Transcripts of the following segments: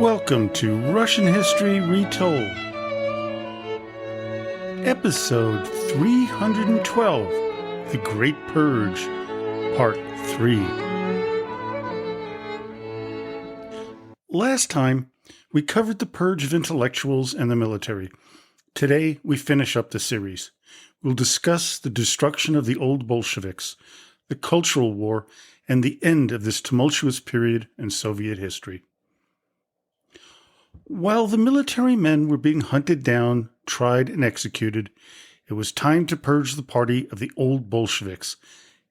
Welcome to Russian History Retold, Episode 312, The Great Purge, Part 3. Last time, we covered the purge of intellectuals and the military. Today, we finish up the series. We'll discuss the destruction of the old Bolsheviks, the Cultural War, and the end of this tumultuous period in Soviet history. While the military men were being hunted down, tried, and executed, it was time to purge the party of the old Bolsheviks,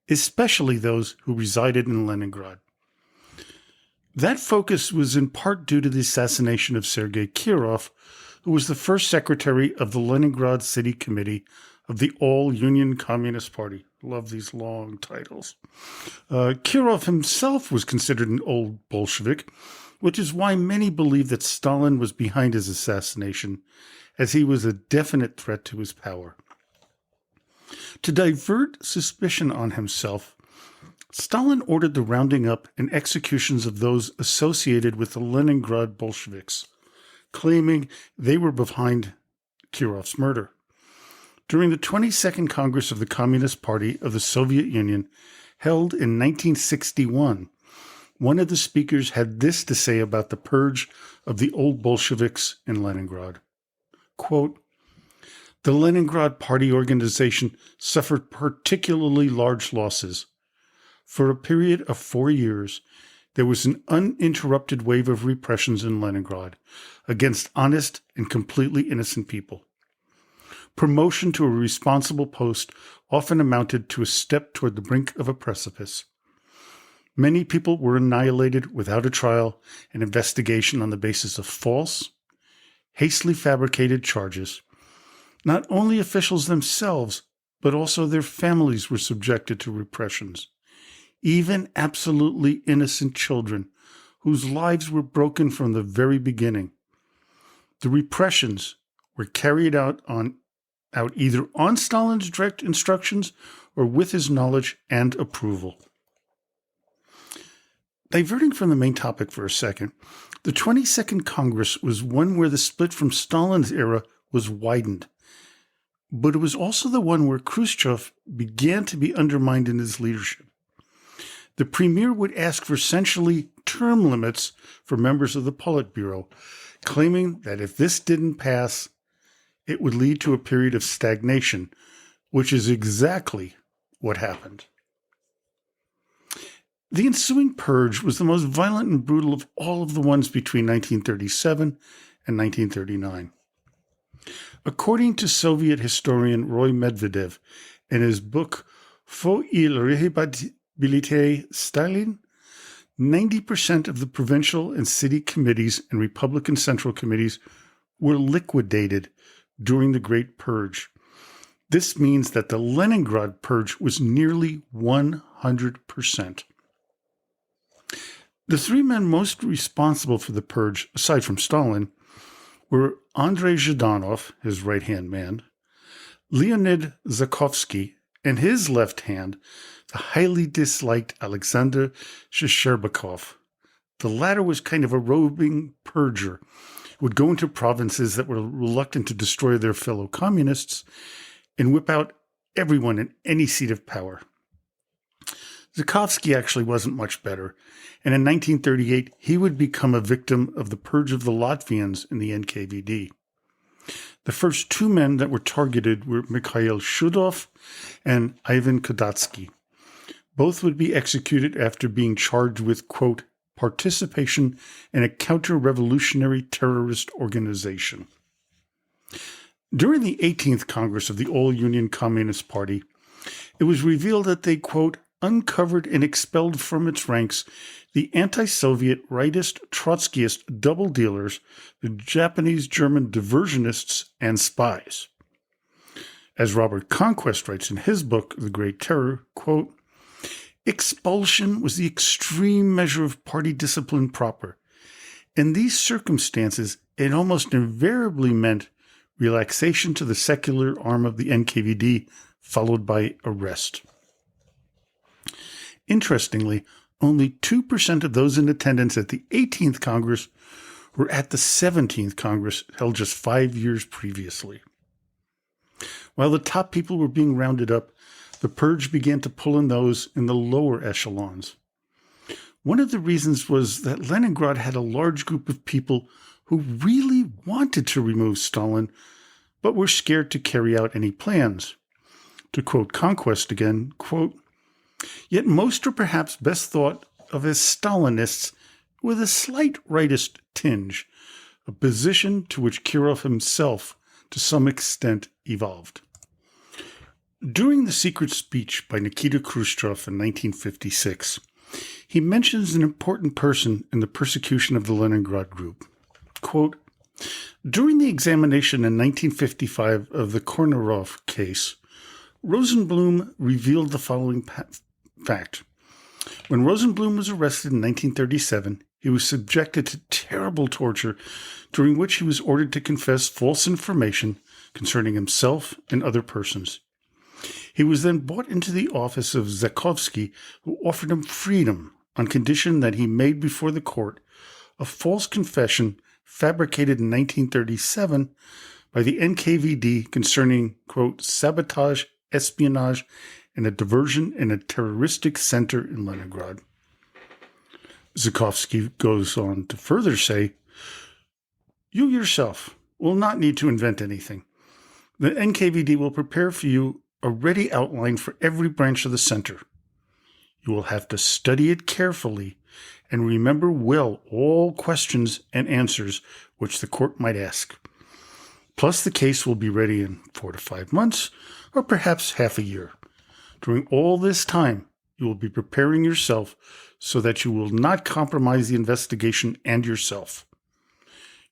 especially those who resided in Leningrad. That focus was in part due to the assassination of Sergei Kirov, who was the first secretary of the Leningrad City Committee of the All-Union Communist Party. Love these long titles. Kirov himself was considered an old Bolshevik, which is why many believe that Stalin was behind his assassination, as he was a definite threat to his power. To divert suspicion on himself, Stalin ordered the rounding up and executions of those associated with the Leningrad Bolsheviks, claiming they were behind Kirov's murder. During the 22nd Congress of the Communist Party of the Soviet Union, held in 1961, one of the speakers had this to say about the purge of the old Bolsheviks in Leningrad. Quote, "The Leningrad Party organization suffered particularly large losses. For a period of 4 years, there was an uninterrupted wave of repressions in Leningrad against honest and completely innocent people. Promotion to a responsible post often amounted to a step toward the brink of a precipice. Many people were annihilated without a trial and investigation on the basis of false, hastily fabricated charges. Not only officials themselves, but also their families were subjected to repressions. Even absolutely innocent children, whose lives were broken from the very beginning. The repressions were carried out either on Stalin's direct instructions or with his knowledge and approval." Diverting from the main topic for a second, the 22nd Congress was one where the split from Stalin's era was widened, but it was also the one where Khrushchev began to be undermined in his leadership. The premier would ask for essentially term limits for members of the Politburo, claiming that if this didn't pass, it would lead to a period of stagnation, which is exactly what happened. The ensuing purge was the most violent and brutal of all of the ones between 1937 and 1939. According to Soviet historian Roy Medvedev in his book Faut il réhabiliter Stalin, 90% of the provincial and city committees and Republican Central Committees were liquidated during the Great Purge. This means that the Leningrad Purge was nearly 100%. The three men most responsible for the purge, aside from Stalin, were Andrei Zhdanov, his right-hand man, Leonid Zakhovsky, and his left hand, the highly disliked Alexander Shcherbakov. The latter was kind of a roving purger, who would go into provinces that were reluctant to destroy their fellow communists and whip out everyone in any seat of power. Zakhovsky actually wasn't much better, and in 1938 he would become a victim of the purge of the Latvians in the NKVD. The first two men that were targeted were Mikhail Shudov and Ivan Kodatsky. Both would be executed after being charged with, quote, participation in a counter-revolutionary terrorist organization. During the 18th Congress of the All-Union Communist Party, it was revealed that they, quote, uncovered and expelled from its ranks the anti-Soviet rightist Trotskyist double dealers, the Japanese-German diversionists, and spies. As Robert Conquest writes in his book, The Great Terror, quote, expulsion was the extreme measure of party discipline proper. In these circumstances, it almost invariably meant relaxation to the secular arm of the NKVD, followed by arrest. Interestingly, only 2% of those in attendance at the 18th Congress were at the 17th Congress held just 5 years previously. While the top people were being rounded up, the purge began to pull in those in the lower echelons. One of the reasons was that Leningrad had a large group of people who really wanted to remove Stalin, but were scared to carry out any plans. To quote Conquest again, quote, "Yet most are perhaps best thought of as Stalinists with a slight rightist tinge, a position to which Kirov himself to some extent evolved." During the secret speech by Nikita Khrushchev in 1956, he mentions an important person in the persecution of the Leningrad group. Quote, "During the examination in 1955 of the Kornarov case, Rosenblum revealed the following fact. When Rosenblum was arrested in 1937, he was subjected to terrible torture, during which he was ordered to confess false information concerning himself and other persons. He was then brought into the office of Zakovsky, who offered him freedom on condition that he made before the court a false confession fabricated in 1937 by the NKVD concerning, quote, sabotage, espionage, and a diversion in a terroristic center in Leningrad." Zakovsky goes on to further say, "You yourself will not need to invent anything. The NKVD will prepare for you a ready outline for every branch of the center. You will have to study it carefully and remember well all questions and answers which the court might ask. Plus, the case will be ready in 4 to 5 months, or perhaps half a year. During all this time, you will be preparing yourself so that you will not compromise the investigation and yourself.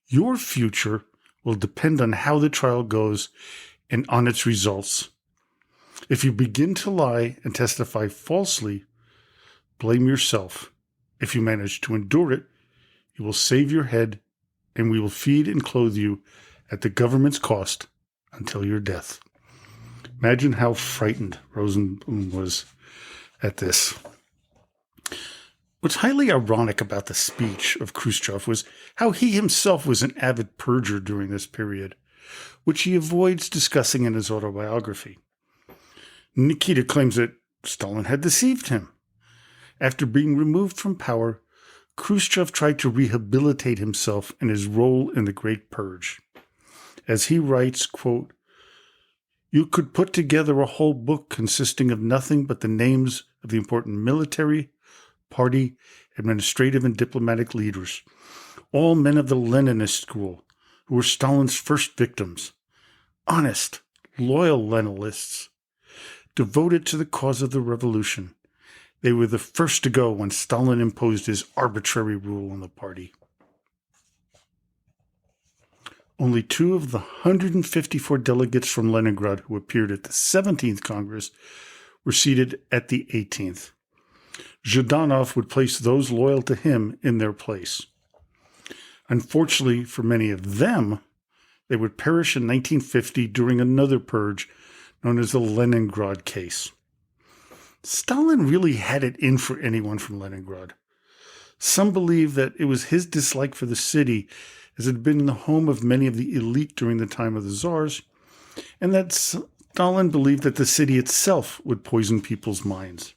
Your future will depend on how the trial goes and on its results. If you begin to lie and testify falsely, blame yourself. If you manage to endure it, you will save your head, and we will feed and clothe you at the government's cost until your death." Imagine how frightened Rosenblum was at this. What's highly ironic about the speech of Khrushchev was how he himself was an avid purger during this period, which he avoids discussing in his autobiography. Nikita claims that Stalin had deceived him. After being removed from power, Khrushchev tried to rehabilitate himself in his role in the Great Purge. As he writes, quote, "You could put together a whole book consisting of nothing but the names of the important military, party, administrative, and diplomatic leaders, all men of the Leninist school, who were Stalin's first victims, honest, loyal Leninists, devoted to the cause of the revolution. They were the first to go when Stalin imposed his arbitrary rule on the party." Only 2 of the 154 delegates from Leningrad who appeared at the 17th Congress were seated at the 18th. Zhdanov would place those loyal to him in their place. Unfortunately for many of them, they would perish in 1950 during another purge known as the Leningrad case. Stalin really had it in for anyone from Leningrad. Some believe that it was his dislike for the city, as it had been the home of many of the elite during the time of the Tsars, and that Stalin believed that the city itself would poison people's minds.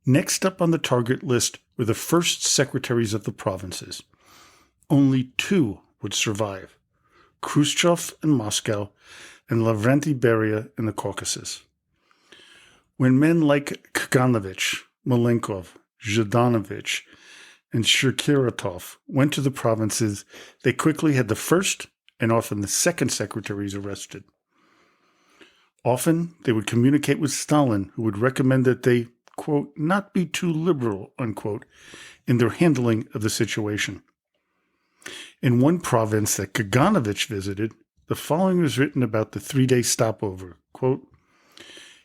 Next up on the target list were the first secretaries of the provinces. Only 2 would survive: Khrushchev in Moscow and Lavrenti Beria in the Caucasus. When men like Kaganovich, Malenkov, Zhdanovich, and Shirkiratov went to the provinces, they quickly had the first and often the second secretaries arrested. Often they would communicate with Stalin, who would recommend that they, quote, not be too liberal, unquote, in their handling of the situation. In one province that Kaganovich visited, the following was written about the 3-day stopover, quote,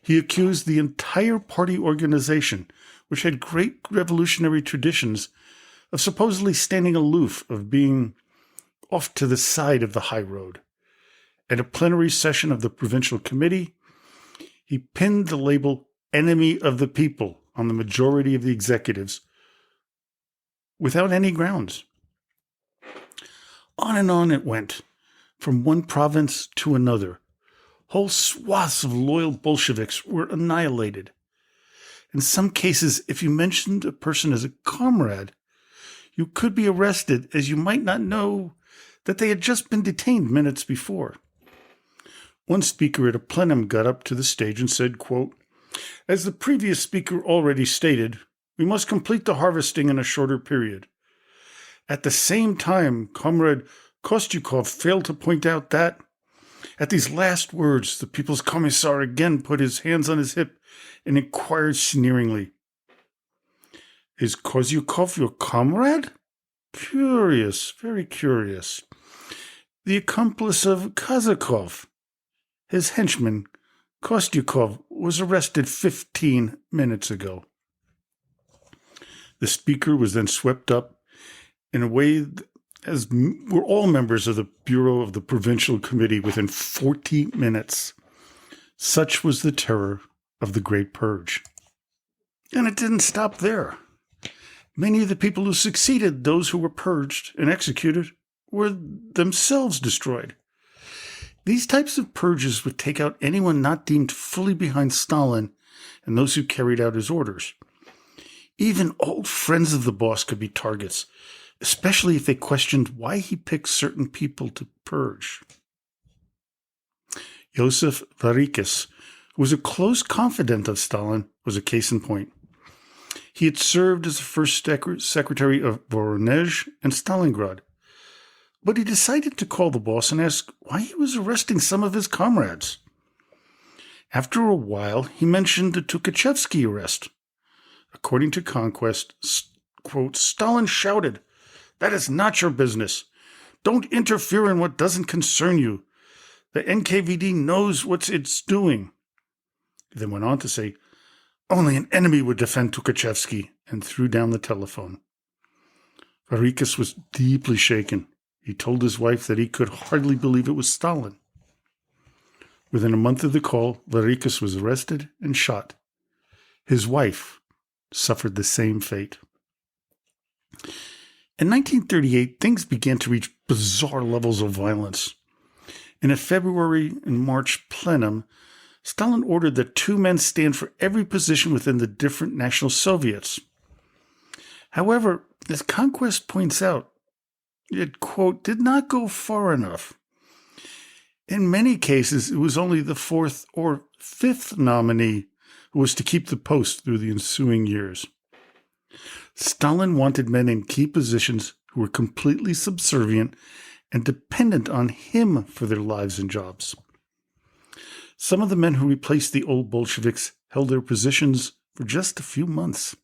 "He accused the entire party organization, which had great revolutionary traditions, of supposedly standing aloof, of being off to the side of the high road. At a plenary session of the provincial committee, he pinned the label 'enemy of the people' on the majority of the executives, without any grounds. On and on it went, from one province to another. Whole swaths of loyal Bolsheviks were annihilated. In some cases, if you mentioned a person as a comrade, you could be arrested, as you might not know that they had just been detained minutes before. One speaker at a plenum got up to the stage and said, quote, "As the previous speaker already stated, we must complete the harvesting in a shorter period. At the same time, Comrade Kostyukov failed to point out that..." At these last words, the People's Commissar again put his hands on his hip and inquired sneeringly, "Is Kozyukov your comrade? Curious, very curious. The accomplice of Kazakov. His henchman, Kostyukov, was arrested 15 minutes ago." The speaker was then swept up in a way as were all members of the Bureau of the Provincial Committee within 40 minutes. Such was the terror of the Great Purge. And it didn't stop there. Many of the people who succeeded those who were purged and executed were themselves destroyed. These types of purges would take out anyone not deemed fully behind Stalin and those who carried out his orders. Even old friends of the boss could be targets, especially if they questioned why he picked certain people to purge. Josef Varikas, who was a close confidant of Stalin, was a case in point. He had served as the first secretary of Voronezh and Stalingrad, but he decided to call the boss and ask why he was arresting some of his comrades. After a while, he mentioned the Tukhachevsky arrest. According to Conquest, quote, "Stalin shouted, 'That is not your business. Don't interfere in what doesn't concern you. The NKVD knows what it's doing.' He then went on to say, 'Only an enemy would defend Tukhachevsky,' and threw down the telephone. Varikas was deeply shaken. He told his wife that he could hardly believe it was Stalin. Within a month of the call, Varikas was arrested and shot. His wife suffered the same fate. In 1938, things began to reach bizarre levels of violence. In a February and March plenum, Stalin ordered that 2 men stand for every position within the different National Soviets. However, as Conquest points out, it, quote, "did not go far enough. In many cases, it was only the 4th or 5th nominee who was to keep the post through the ensuing years." Stalin wanted men in key positions who were completely subservient and dependent on him for their lives and jobs. Some of the men who replaced the old Bolsheviks held their positions for just a few months.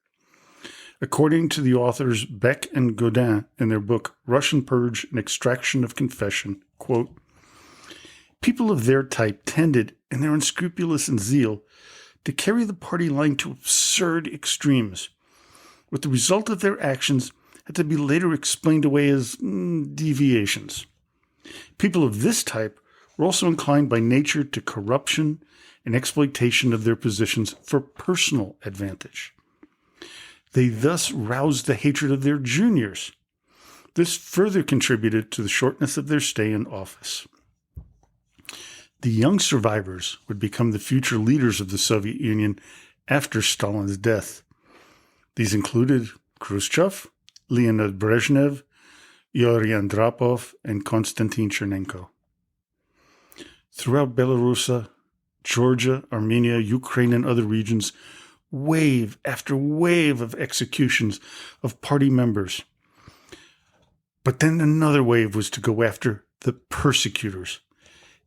According to the authors Beck and Godin in their book Russian Purge and Extraction of Confession, quote, "People of their type tended, in their unscrupulous and zeal, to carry the party line to absurd extremes, with the result of their actions had to be later explained away as deviations. People of this type were also inclined by nature to corruption and exploitation of their positions for personal advantage. They thus roused the hatred of their juniors. This further contributed to the shortness of their stay in office. The young survivors would become the future leaders of the Soviet Union after Stalin's death. These included Khrushchev, Leonid Brezhnev, Yuri Andropov, and Konstantin Chernenko. Throughout Belarus, Georgia, Armenia, Ukraine, and other regions, wave after wave of executions of party members. But then another wave was to go after the persecutors,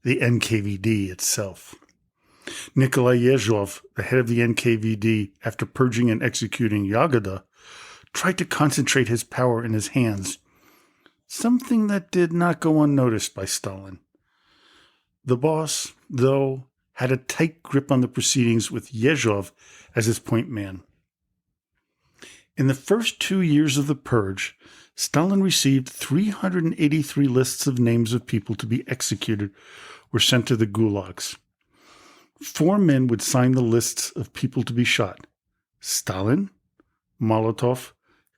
the NKVD itself. Nikolai Yezhov, the head of the NKVD, after purging and executing Yagoda, tried to concentrate his power in his hands, something that did not go unnoticed by Stalin. The boss, though, had a tight grip on the proceedings with Yezhov as his point man. In the first 2 years of the purge, Stalin received 383 lists of names of people to be executed or sent to the gulags. 4 men would sign the lists of people to be shot: Stalin, Molotov,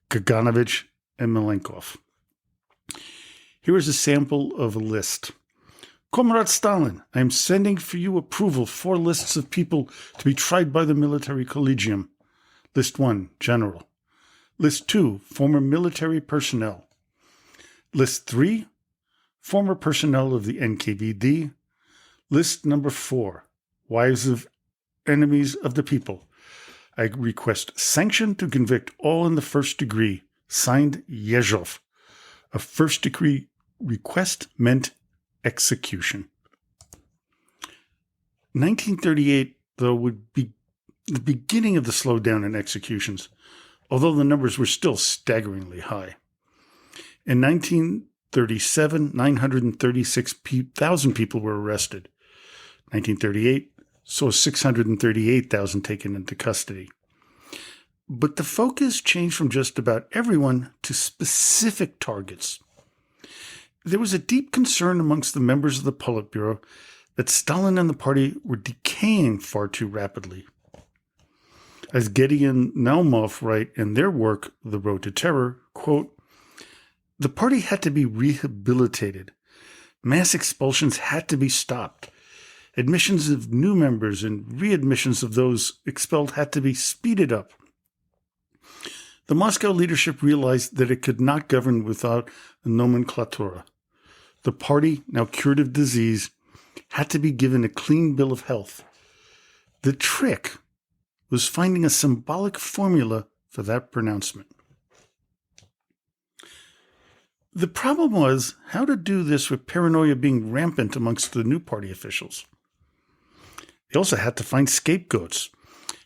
Kaganovich, and Malenkov. Here is a sample of a list. Comrade Stalin, I am sending for you approval 4 lists of people to be tried by the military collegium. List 1, General. List 2, former military personnel. List 3, former personnel of the NKVD. List number 4, wives of enemies of the people. I request sanction to convict all in the first degree. Signed, Yezhov. A first degree request meant execution. 1938, though, would be the beginning of the slowdown in executions, although the numbers were still staggeringly high. In 1937, 936,000 people were arrested. 1938 saw 638,000 taken into custody. But the focus changed from just about everyone to specific targets. There was a deep concern amongst the members of the Politburo that Stalin and the party were decaying far too rapidly. As Getty and Naumov write in their work, The Road to Terror, quote, the party had to be rehabilitated. Mass expulsions had to be stopped. Admissions of new members and readmissions of those expelled had to be speeded up. The Moscow leadership realized that it could not govern without a nomenclatura. The party, now cured of disease, had to be given a clean bill of health. The trick was finding a symbolic formula for that pronouncement. The problem was how to do this with paranoia being rampant amongst the new party officials. They also had to find scapegoats,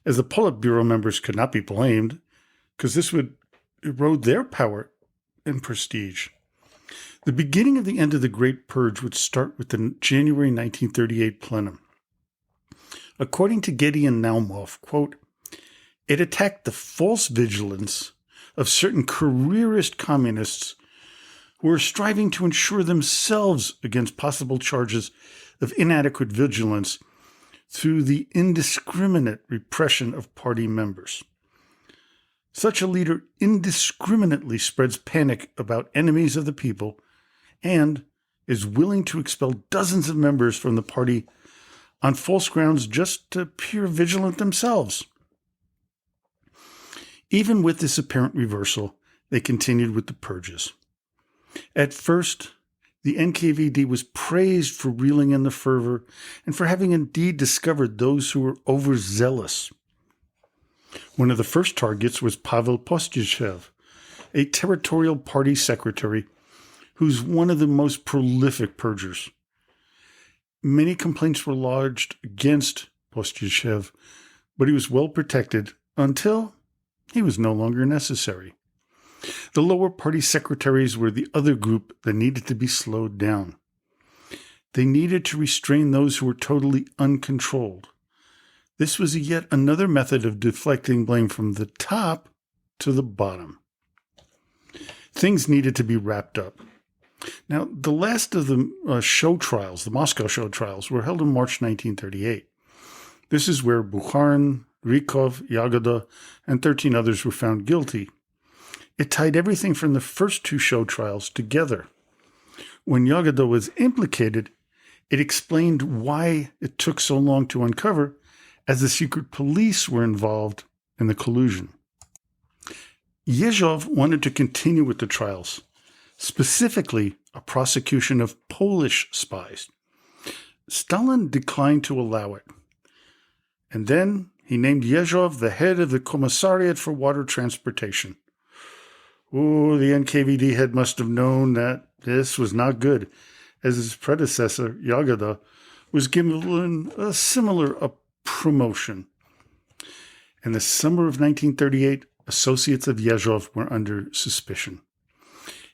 as the Politburo members could not be blamed, because this would erode their power and prestige. The beginning of the end of the Great Purge would start with the January 1938 plenum. According to Getty and Naumov, quote, it attacked the false vigilance of certain careerist communists who were striving to ensure themselves against possible charges of inadequate vigilance through the indiscriminate repression of party members. Such a leader indiscriminately spreads panic about enemies of the people and is willing to expel dozens of members from the party on false grounds just to appear vigilant themselves. Even with this apparent reversal, they continued with the purges. At first, the NKVD was praised for reeling in the fervor and for having indeed discovered those who were overzealous. One of the first targets was Pavel Postyshev, a territorial party secretary who's one of the most prolific purgers. Many complaints were lodged against Postyshev, but he was well protected until he was no longer necessary. The lower party secretaries were the other group that needed to be slowed down. They needed to restrain those who were totally uncontrolled. This was yet another method of deflecting blame from the top to the bottom. Things needed to be wrapped up. Now, the last of the show trials, the Moscow show trials, were held in March 1938. This is where Bukharin, Rykov, Yagoda, and 13 others were found guilty. It tied everything from the first 2 show trials together. When Yagoda was implicated, it explained why it took so long to uncover, as the secret police were involved in the collusion. Yezhov wanted to continue with the trials, specifically a prosecution of Polish spies. Stalin declined to allow it. And then he named Yezhov the head of the Commissariat for Water Transportation. Oh, the NKVD head must have known that this was not good, as his predecessor, Yagoda, was given a similar promotion. In the summer of 1938, associates of Yezhov were under suspicion.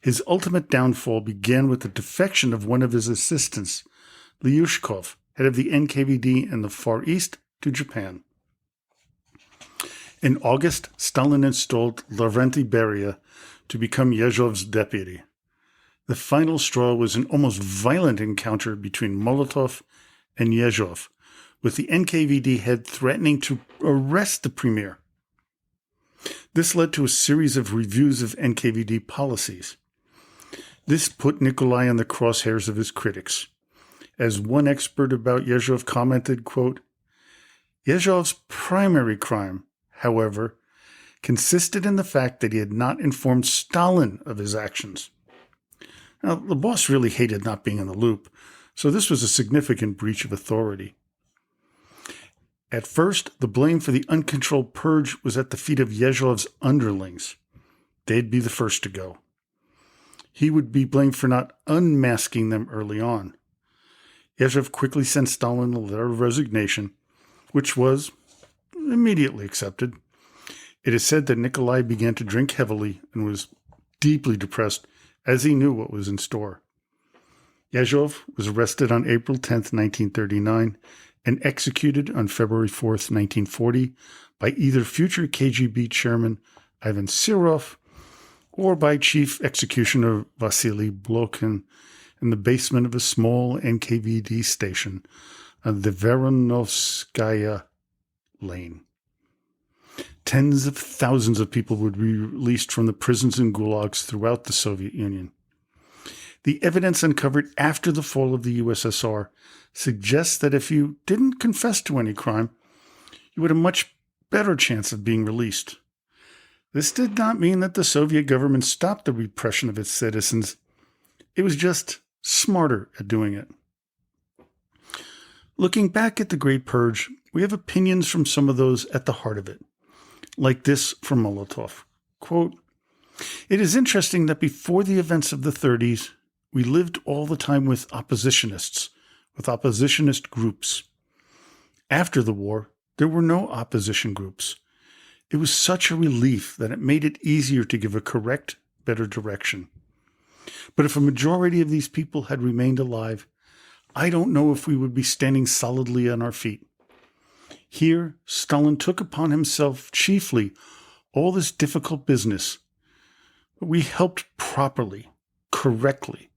His ultimate downfall began with the defection of one of his assistants, Lyushkov, head of the NKVD in the Far East, to Japan. In August, Stalin installed Lavrenti Beria to become Yezhov's deputy. The final straw was an almost violent encounter between Molotov and Yezhov, with the NKVD head threatening to arrest the premier. This led to a series of reviews of NKVD policies. This put Nikolai in the crosshairs of his critics. As one expert about Yezhov commented, quote, Yezhov's primary crime, however, consisted in the fact that he had not informed Stalin of his actions. Now, the boss really hated not being in the loop, so this was a significant breach of authority. At first, the blame for the uncontrolled purge was at the feet of Yezhov's underlings. They'd be the first to go. He would be blamed for not unmasking them early on. Yezhov quickly sent Stalin a letter of resignation, which was immediately accepted. It is said that Nikolai began to drink heavily and was deeply depressed as he knew what was in store. Yezhov was arrested on April 10, 1939, and executed on February 4, 1940, by either future KGB chairman Ivan Serov or by Chief Executioner Vasily Blokhin in the basement of a small NKVD station on the Voronovskaya Lane. Tens of thousands of people would be released from the prisons and gulags throughout the Soviet Union. The evidence uncovered after the fall of the USSR suggests that if you didn't confess to any crime, you had a much better chance of being released. This did not mean that the Soviet government stopped the repression of its citizens. It was just smarter at doing it. Looking back at the Great Purge, we have opinions from some of those at the heart of it, like this from Molotov. Quote, it is interesting that before the events of the 30s, we lived all the time with oppositionist groups. After the war, there were no opposition groups. It was such a relief that it made it easier to give a correct, better direction. But if a majority of these people had remained alive, I don't know if we would be standing solidly on our feet. Here, Stalin took upon himself chiefly all this difficult business. But we helped properly, correctly,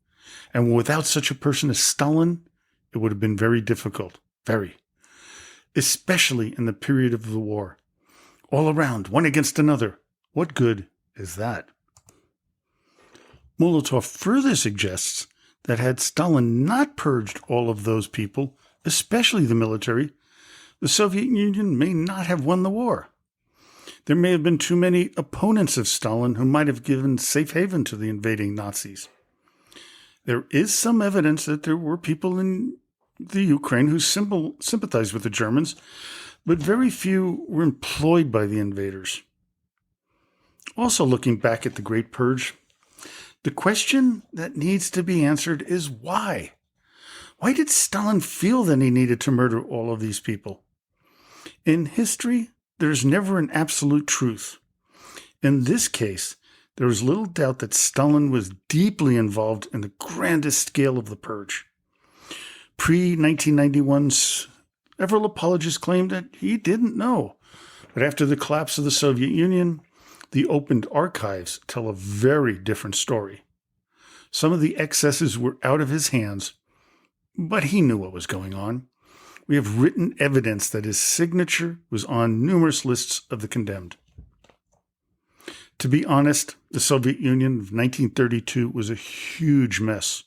and without such a person as Stalin, it would have been very difficult, very. Especially in the period of the war. All around, one against another. What good is that? Molotov further suggests that had Stalin not purged all of those people, especially the military, the Soviet Union may not have won the war. There may have been too many opponents of Stalin who might have given safe haven to the invading Nazis. There is some evidence that there were people in the Ukraine who sympathized with the Germans, but very few were employed by the invaders. Also, looking back at the Great Purge, the question that needs to be answered is why? Why did Stalin feel that he needed to murder all of these people? In history, there's never an absolute truth. In this case, there is little doubt that Stalin was deeply involved in the grandest scale of the purge. Pre-1991, several apologists claimed that he didn't know. But after the collapse of the Soviet Union, the opened archives tell a very different story. Some of the excesses were out of his hands, but he knew what was going on. We have written evidence that his signature was on numerous lists of the condemned. To be honest, the Soviet Union of 1932 was a huge mess.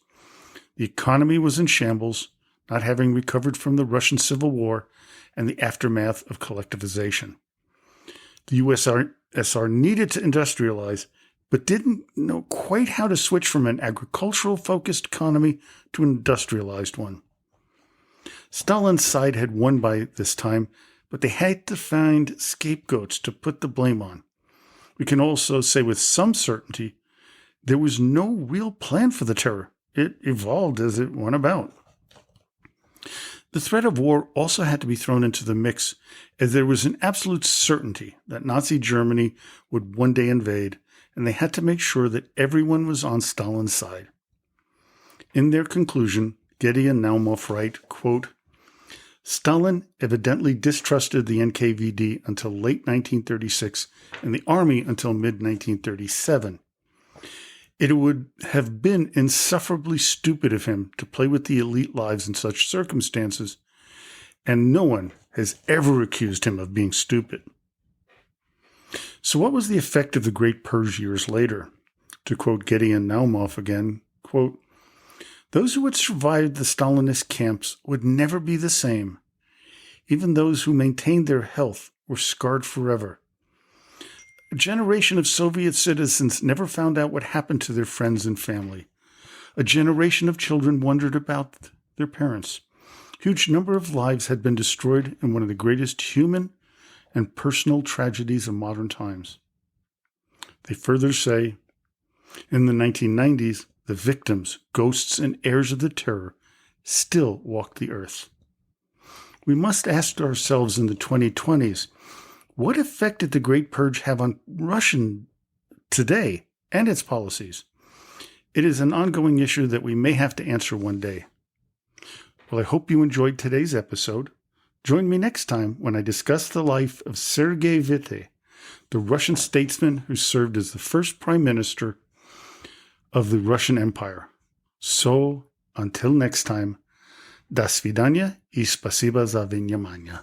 The economy was in shambles, not having recovered from the Russian Civil War and the aftermath of collectivization. The USSR needed to industrialize, but didn't know quite how to switch from an agricultural-focused economy to an industrialized one. Stalin's side had won by this time, but they had to find scapegoats to put the blame on. We can also say with some certainty there was no real plan for the terror. It evolved as it went about. The threat of war also had to be thrown into the mix, as there was an absolute certainty that Nazi Germany would one day invade, and they had to make sure that everyone was on Stalin's side. In their conclusion, Getty and Naumov write, quote, Stalin evidently distrusted the NKVD until late 1936 and the army until mid-1937. It would have been insufferably stupid of him to play with the elite lives in such circumstances, and no one has ever accused him of being stupid. So what was the effect of the Great Purge years later? To quote Gideon Naumoff again, quote, "Those who had survived the Stalinist camps would never be the same. Even those who maintained their health were scarred forever. A generation of Soviet citizens never found out what happened to their friends and family. A generation of children wondered about their parents. Huge number of lives had been destroyed in one of the greatest human and personal tragedies of modern times." They further say, in the 1990s, the victims, ghosts, and heirs of the terror still walk the earth. We must ask ourselves in the 2020s, what effect did the Great Purge have on Russia today and its policies? It is an ongoing issue that we may have to answer one day. Well, I hope you enjoyed today's episode. Join me next time when I discuss the life of Sergei Witte, the Russian statesman who served as the first prime minister of the Russian Empire. So, until next time, до свидания и спасибо за внимание.